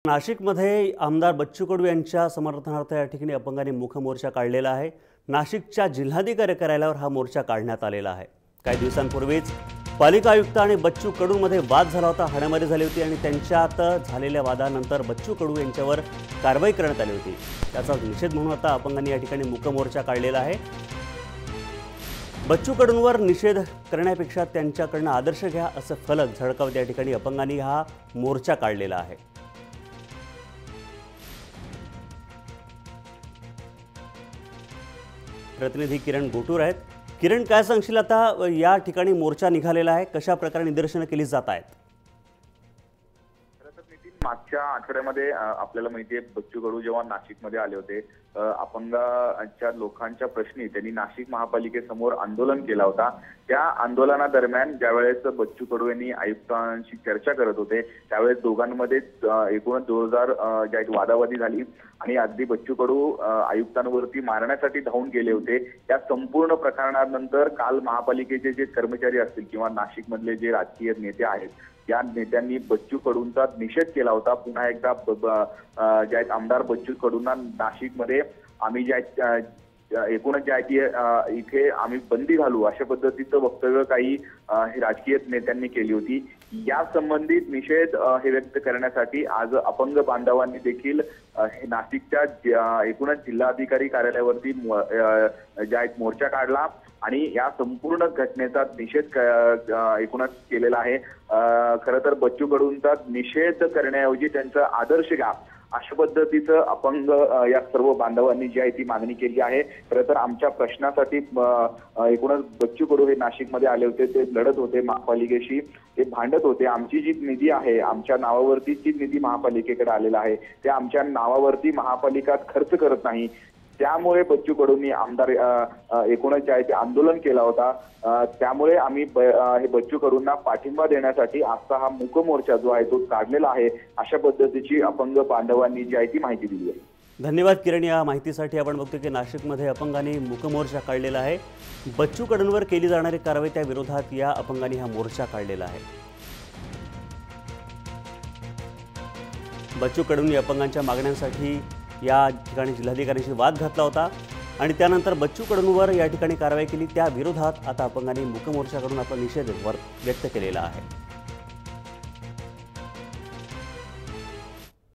नाशिकमध्ये आमदार बच्चू कडू यांच्या समर्थनार्थ या ठिकाणी अपंगांनी मुख मोर्चा काढलेला आहे। नाशिकच्या जिल्हाधिकारी कार्यालयावर हा मोर्चा काढण्यात आलेला आहे। काही दिवसांपूर्वीच पालिका आयुक्त आणि बच्चू कडूंमध्ये वाद झाला होता, हाणामारी झाली होती आणि त्यांच्यात झालेल्या वादानंतर बच्चू कडू यांच्यावर कारवाई करण्यात आली होती। त्याचा निषेध म्हणून आता अपंगांनी या ठिकाणी मुख मोर्चा काढलेला आहे। बच्चू कडूंवर निषेध करण्यापेक्षा त्यांच्याकडून आदर्श घ्या असं फलक झळकावत या ठिकाणी अपंगांनी हा मोर्चा काढलेला आहे। प्रतिनिधी किरण गोटूर आहेत। किरण, काय सांगशील आता या ठिकाणी मोर्चा निघालेला आहे, कशा प्रकारे निदर्शनं केली जात आहेत? मागच्या आठवड्यामध्ये आपल्याला माहिती आहे बच्चू कडू जेव्हा नाशिकमध्ये आले होते, अपंगांच्या लोकांच्या प्रश्नी त्यांनी नाशिक महापालिकेसमोर आंदोलन केला होता। त्या आंदोलनादरम्यान ज्यावेळेस बच्चू कडू यांनी आयुक्तांशी चर्चा करत होते त्यावेळेस दोघांमध्ये एकूणच जोरदार वादावादी झाली आणि अगदी बच्चू कडू आयुक्तांवरती मारण्यासाठी धावून गेले होते। या संपूर्ण प्रकरणानंतर काल महापालिकेचे जे कर्मचारी असतील किंवा नाशिकमधले जे राजकीय नेते आहेत या नेत्यांनी बच्चू कडूंचा निषेध केला होता। पुन्हा एकदा आमदार बच्चू कडूंना नाशिकमध्ये आम्ही एकूणच इथे आम्ही बंदी घालू अशा पद्धतीचं वक्तव्य काही राजकीय नेत्यांनी केली होती। या संबंधित निषेध हे व्यक्त करण्यासाठी आज अपंग बांधवांनी देखील नाशिकच्या एकूणच जिल्हाधिकारी कार्यालयावरती मोर्चा काढला आणि या संपूर्ण घटनेचा निषेध एकूणच केलेला आहे। खरं तर बच्चू कडूंचा निषेध करण्याऐवजी त्यांचा आदर्श घ्या अशा पद्धतीचं अपंग या सर्व बांधवांनी जी आहे ती मागणी केली आहे। खरं तर आमच्या प्रश्नासाठी एकूणच बच्चू कडू हे नाशिकमध्ये आले होते, ते लढत होते महापालिकेशी, ते भांडत होते। आमची जी निधी आहे आमच्या नावावरती जी निधी महापालिकेकडे आलेला आहे ते आमच्या नावावरती महापालिका खर्च करत नाही, त्यामुळे बच्चू कडूंनी आमदार एकूणच जे आहे ते आंदोलन केला होता। त्यामुळे आम्ही हे बच्चू कडूंना पाठिंबा देण्यासाठी आजचा हा मूक मोर्चा जो आहे तो काढलेला आहे अशा पद्धतीची अपंग बांधवांनी जी आहे ती माहिती दिली आहे। धन्यवाद किरण, या माहितीसाठी। आपण बघतो की नाशिकमध्ये अपंगांनी मूक मोर्चा काढलेला आहे। बच्चू कडूंवर केली जाणारी कारवाई त्या विरोधात या अपंगांनी हा मोर्चा काढलेला आहे। बच्चू कडूंनी अपंगांच्या मागण्यांसाठी या ठिकाणी जिल्हाधिकाऱ्यांशी वाद घातला होता आणि त्यानंतर बच्चू कडूंवर या ठिकाणी कारवाई केली। त्या विरोधात आता अपंगांनी मूक मोर्चा करून आपला निषेध व्यक्त केलेला आहे।